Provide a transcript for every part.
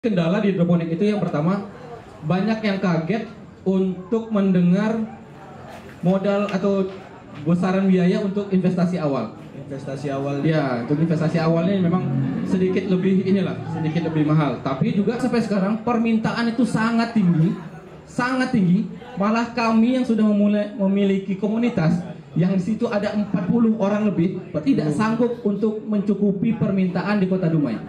Kendala di hidroponik itu yang pertama, banyak yang kaget untuk mendengar modal atau besaran biaya untuk investasi awal. Investasi awal. Ya, untuk investasi awalnya memang sedikit lebih sedikit lebih mahal. Tapi juga sampai sekarang permintaan itu sangat tinggi, sangat tinggi. Malah kami yang sudah memiliki komunitas yang di situ ada 40 orang lebih tidak sanggup untuk mencukupi permintaan di Kota Dumai.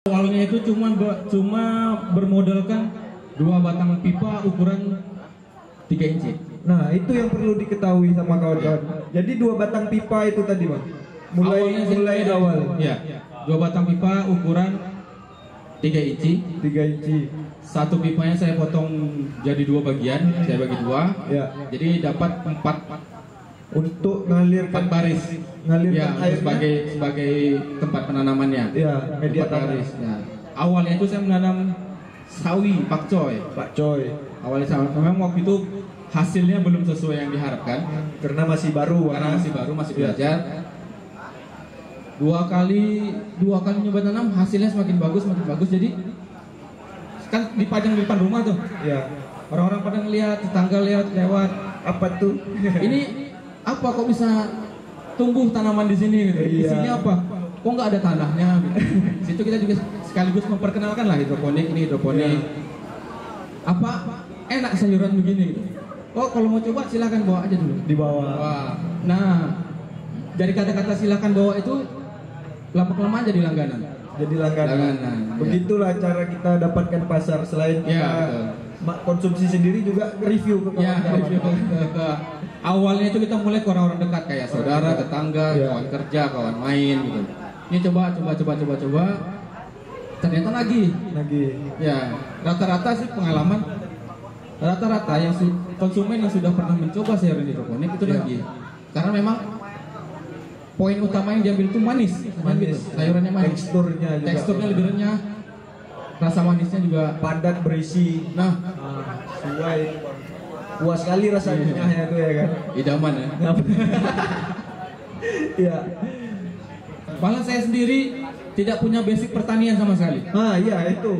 Awalnya itu cuma bermodalkan 2 batang pipa ukuran 3 inci. Nah, itu yang perlu diketahui sama kawan-kawan. Jadi 2 batang pipa itu tadi, Bang. Mulai awal. Ya. 2 batang pipa ukuran 3 inci. 3 inci. Satu pipanya saya potong jadi 2 bagian, saya bagi 2. Ya. Jadi dapat 4 untuk mengalirkan baris. Ngalirkan air sebagai tempat penanamannya. Ya, media baris. Ya. Awalnya itu saya menanam sawi, pakcoy. Awalnya sama, memang waktu itu hasilnya belum sesuai yang diharapkan karena masih baru, masih belajar. Dua kali nyoba tanam, hasilnya semakin bagus. Jadi kan dipajang di depan rumah tuh. Ya. Orang-orang pada ngelihat, tetangga lewat. Apa tuh? Ini apa kok bisa tumbuh tanaman di sini gitu? Iya. Isinya apa? Kok nggak ada tanahnya? Gitu. Situ kita juga sekaligus memperkenalkan lah hidroponik. Iya. Apa enak sayuran begini gitu. Oh, kalau mau coba silahkan bawa aja dulu. Dibawa. Wah. Nah, dari kata-kata silahkan bawa itu lama-kelamaan jadi langganan. Begitulah cara kita dapatkan pasar. Selain kita konsumsi sendiri juga review ke kawan-kawan. Ke awalnya itu kita mulai ke orang-orang dekat kayak saudara, tetangga, kawan kerja, kawan main gitu. Ini coba. Ternyata lagi. Ya, rata-rata sih pengalaman. Rata-rata yang konsumen yang sudah pernah mencoba sayuran hidroponik itu lagi. Karena memang poin utama yang diambil itu manis. Gitu. Sayurannya manis. Teksturnya lebih renyah. Rasa manisnya juga padat, berisi. Nah, sesuai. Puas sekali rasanya itu ya kan. Idaman ya. Iya. Malah saya sendiri tidak punya basic pertanian sama sekali. Iya itu.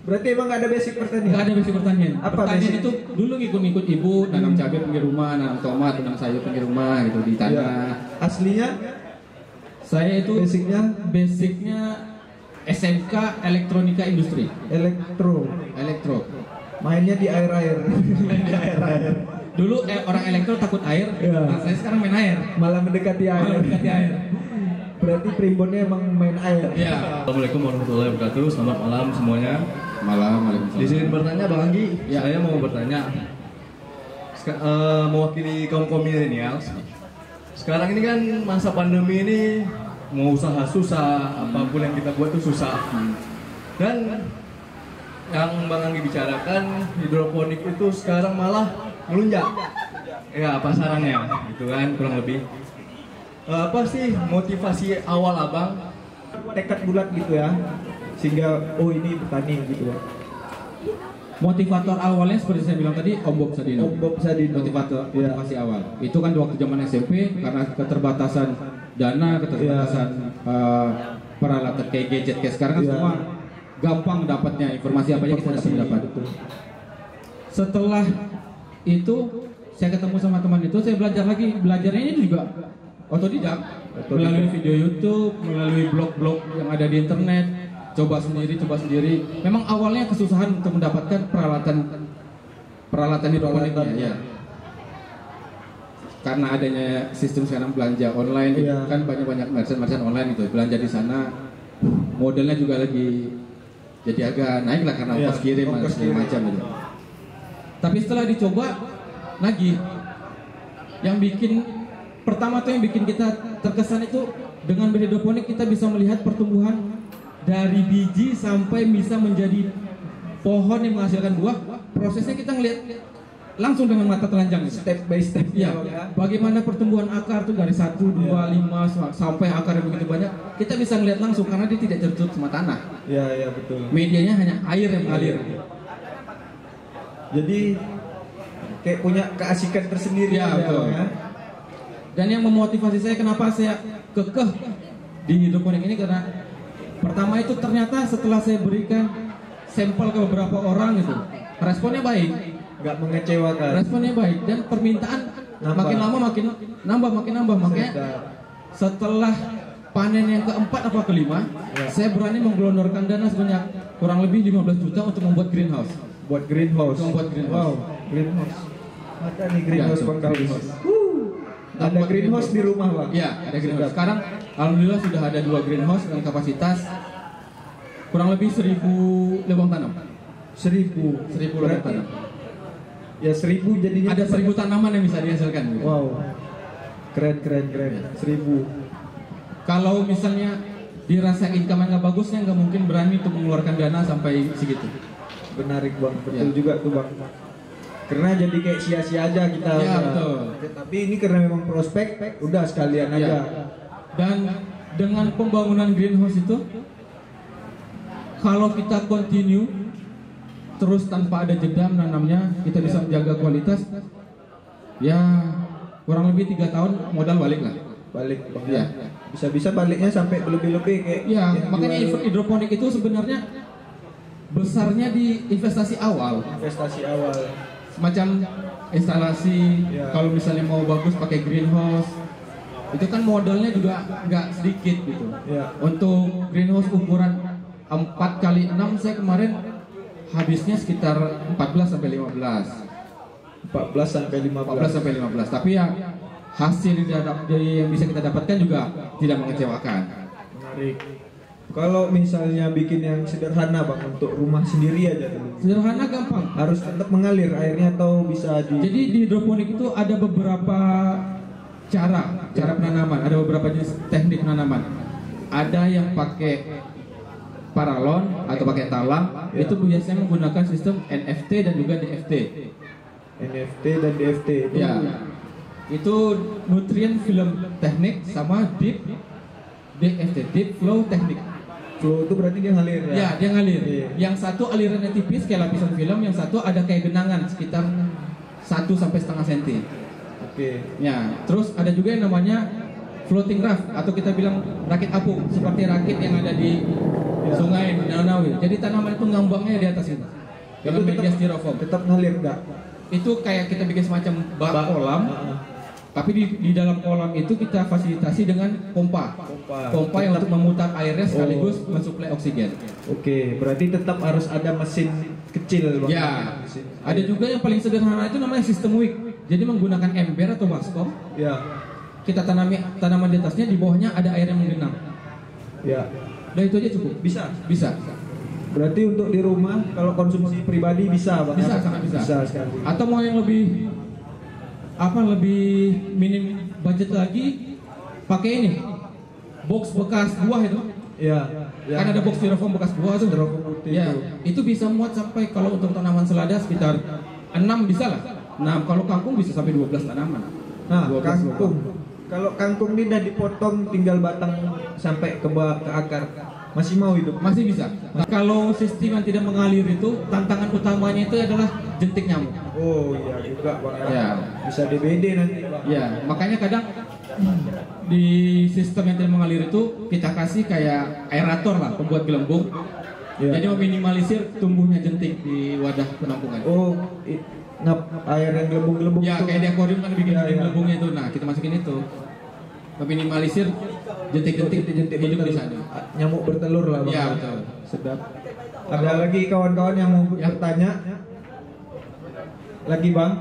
Berarti emang gak ada basic pertanian? Gak ada basic pertanian. Apa pertanian basic? Itu dulu ngikut ibu, nanam cabai pinggir rumah, nanam tomat, nanam sayur pinggir rumah gitu di tanah. Ya. Aslinya? Saya itu basicnya SMK Elektronika Industri. Elektro. Mainnya di air-air. Dulu orang elektro takut air. Nah, saya sekarang main air. Malah mendekati air. Berarti primbonnya emang main air. Ya. Assalamualaikum warahmatullahi wabarakatuh. Selamat malam semuanya. Waalaikumsalam. Di sini bertanya Bang Anggi. Ya. Saya mau bertanya. Mewakili kaum milenial. Sekarang ini kan masa pandemi ini mau usaha susah, apapun yang kita buat itu susah. Dan yang Bang Anggi bicarakan hidroponik itu sekarang malah melunjak. Ya pasarannya, gitu kan kurang lebih. Apa sih motivasi awal Abang? Tekad bulat gitu ya, sehingga ini petani gitu ya. Motivator awalnya seperti saya bilang tadi, Om Bob Sadino. Motivasi awal. Itu kan waktu zaman SMP karena keterbatasan dana, keterbatasan peralatan kayak gadget kayak sekarang kan semua gampang dapatnya, informasi apa aja kita bisa dapat. Setelah itu saya ketemu sama teman itu, saya belajar lagi. Belajarnya ini juga otodidak, melalui video YouTube, melalui blog-blog yang ada di internet. Coba sendiri. Memang awalnya kesusahan untuk mendapatkan peralatan hidroponiknya ya. Karena adanya sistem sekarang belanja online, kan banyak merchant online itu belanja di sana. Modelnya juga lagi jadi agak naik lah karena ongkos kirim segala macam itu. Tapi setelah dicoba lagi, yang bikin kita terkesan itu dengan berhidroponik kita bisa melihat pertumbuhan dari biji sampai bisa menjadi pohon yang menghasilkan buah. Prosesnya kita ngelihat langsung dengan mata telanjang, step by step ya. Bagaimana pertumbuhan akar tuh dari 1, 2, 5 sampai akar yang begitu banyak, kita bisa ngelihat langsung karena dia tidak tertutup sama tanah. Iya betul. Medianya hanya air yang mengalir. Jadi kayak punya keasikan tersendiri Ya, betul. ya. Dan yang memotivasi saya kenapa saya kekeh di hidroponik ini karena pertama itu ternyata setelah saya berikan sampel ke beberapa orang itu responnya baik, Nggak mengecewakan. responnya baik dan permintaan makin lama makin nambah makanya setelah panen yang keempat apa kelima saya berani menggelontorkan dana sebanyak kurang lebih 15 juta untuk membuat greenhouse. Buat greenhouse. Membuat greenhouse. Wow, greenhouse. Ada nih greenhouse Ya, Bang Kalis. greenhouse. Ada Membuat greenhouse di rumah Bang. Iya, ada greenhouse. Sekarang alhamdulillah sudah ada 2 greenhouse dengan kapasitas kurang lebih 1000 lubang tanam. 1000 lubang tanam. Ya 1000 jadinya. Ada 1000 tanaman yang bisa dihasilkan. Wow. Keren. 1000. Kalau misalnya dirasa income nggak bagus, saya nggak mungkin berani untuk mengeluarkan dana sampai segitu. Menarik Bang, betul Ya. juga tuh Bang. Karena jadi kayak sia-sia aja kita. Ya, betul. Tapi ini karena memang prospek, udah sekalian Ya. aja. Dan dengan pembangunan greenhouse itu, kalau kita continue terus tanpa ada jeda menanamnya, kita bisa menjaga kualitas. Ya kurang lebih 3 tahun modal balik lah. Balik Bang. Ya. Bisa-bisa baliknya sampai berlebih-lebih kayak. Ya, yang makanya jual hidroponik itu sebenarnya besarnya di investasi awal. investasi awal. Semacam instalasi, Ya. kalau misalnya mau bagus pakai greenhouse, itu kan modalnya juga nggak sedikit gitu. Ya. Untuk greenhouse ukuran 4x6 saya kemarin habisnya sekitar 14 sampai 15. 14 sampai 15. Tapi ya hasil dari yang bisa kita dapatkan juga tidak mengecewakan. Menarik. Kalau misalnya bikin yang sederhana Bang untuk rumah sendiri aja dulu. Sederhana gampang. Harus tetap mengalir airnya atau bisa di. Jadi di hidroponik itu ada beberapa cara penanaman, ada beberapa jenis teknik penanaman. Ada yang pakai paralon atau pakai talang, Ya. itu biasanya menggunakan sistem NFT dan juga DFT. NFT dan DFT itu. Ya, itu nutrien film teknik sama deep DFT, deep flow teknik. Flow itu berarti dia ngalir ya. Ya, dia ngalir. Iya. Yang satu alirannya tipis kayak lapisan film, yang satu ada kayak genangan sekitar 1 sampai setengah senti. Oke. Ya, terus ada juga yang namanya floating raft atau kita bilang rakit apung, seperti rakit yang ada di sungai, danau. Jadi tanaman itu ngambangnya di atas itu. Dengan Itu media styrofoam. tetap ngalir enggak? Itu kayak kita bikin semacam bak kolam, tapi di dalam kolam itu kita fasilitasi dengan pompa. Pompa yang untuk memutar airnya sekaligus mensuplai oksigen. Oke, berarti tetap harus ada mesin kecil Bang. Ya, Mesin. ada juga yang paling sederhana itu namanya sistem wick. Jadi menggunakan ember atau baskom, Ya. kita tanami tanaman di atasnya, di bawahnya ada air yang menggenang. Ya. Udah itu aja cukup. Bisa. Bisa. Berarti untuk di rumah kalau konsumsi pribadi bisa Bang. Bisa, ya? sangat bisa. Bisa sekali. Atau mau yang lebih minim budget lagi, pakai ini. Box bekas buah itu. Ya. Ya. Kan ada box styrofoam bekas buah tuh. Styrofoam putih Ya, itu bisa muat sampai kalau untuk tanaman selada sekitar 6 bisa lah. Nah, kalau kangkung bisa sampai 12 tanaman. Nah, 12 kangkung. Kalau kangkung ini udah dipotong tinggal batang sampai ke akar, masih mau hidup? Masih bisa. Nah, kalau sistem yang tidak mengalir itu, tantangan utamanya itu adalah jentik nyamuk. Oh iya juga Bang. Ya. Bisa DBD nanti Bang. Ya, makanya kadang di sistem yang tidak mengalir itu kita kasih kayak aerator lah, pembuat gelembung. Ya. Jadi meminimalisir tumbuhnya jentik di wadah penampungan. Oh, air yang gelembung-gelembung Ya, itu. kayak di akuarium kan bikin Ya, ya. gelembungnya itu. Nah, kita masukin itu. Meminimalisir jentik-jentik hidup di sana. Nyamuk bertelur lah Bang. Ya, betul. Sedap. Ada lagi kawan-kawan yang mau Ya. bertanya? Lagi Bang?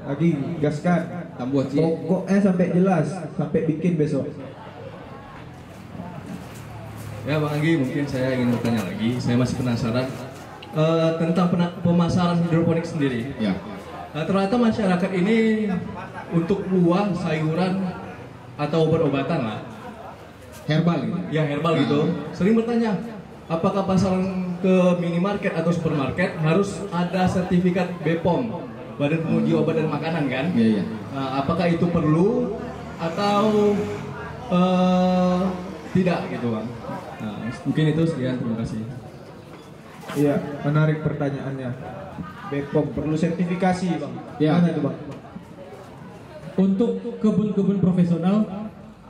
Lagi gaskan. Tambuh Ci. Pokoknya sampai jelas, sampai bikin besok. Ya Bang Anggi, mungkin saya ingin bertanya lagi. Saya masih penasaran tentang pemasaran hidroponik sendiri. Ya. Nah, ternyata masyarakat ini untuk buah, sayuran, atau obat-obatan lah, Herbal gitu. ya herbal Nah. gitu, sering bertanya, apakah pasaran ke minimarket atau supermarket harus ada sertifikat BPOM, Badan Penguji Obat dan Makanan kan? Iya, iya. Nah, apakah itu perlu atau tidak gitu Bang? Nah, mungkin itu sekian, terima kasih. Iya, menarik pertanyaannya. BPOM perlu sertifikasi bang. Ya. Mana itu bang? Untuk kebun-kebun profesional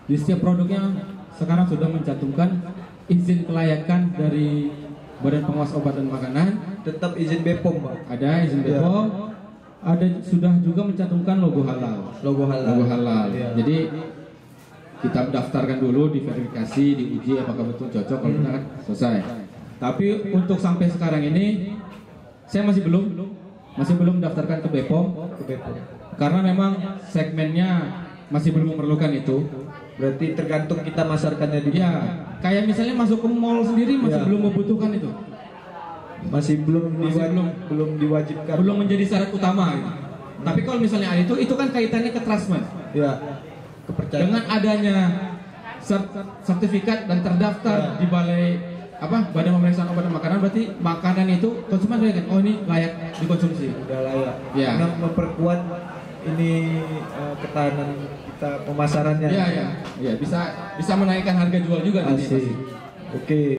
di setiap produknya sekarang sudah mencantumkan izin kelayakan dari Badan Pengawas Obat dan Makanan. Tetap izin BPOM bang. Ada izin BPOM. Ada sudah juga mencantumkan logo halal. Logo halal. Logo halal. Ya. Jadi kita daftarkan dulu, diverifikasi, diuji apakah betul cocok, kalau tidak kan selesai. Tapi untuk sampai sekarang ini saya masih belum daftarkan ke BPOM, karena memang segmennya masih belum memerlukan itu. Berarti tergantung kita masarkannya di Ya, kayak misalnya masuk ke mall sendiri masih belum membutuhkan itu. Masih belum diwajibkan. Belum menjadi syarat utama gitu. Tapi kalau misalnya itu kan kaitannya ke trust, Mas. Ya. Kepercayaan. Dengan adanya sertifikat dan terdaftar di balai Badan Pemeriksaan Obat dan Makanan, berarti makanan itu konsumen lihat, oh ini layak dikonsumsi. Udah layak. Ya. Karena memperkuat ini ketahanan kita pemasarannya. Iya, bisa menaikkan harga jual juga nanti. Oke.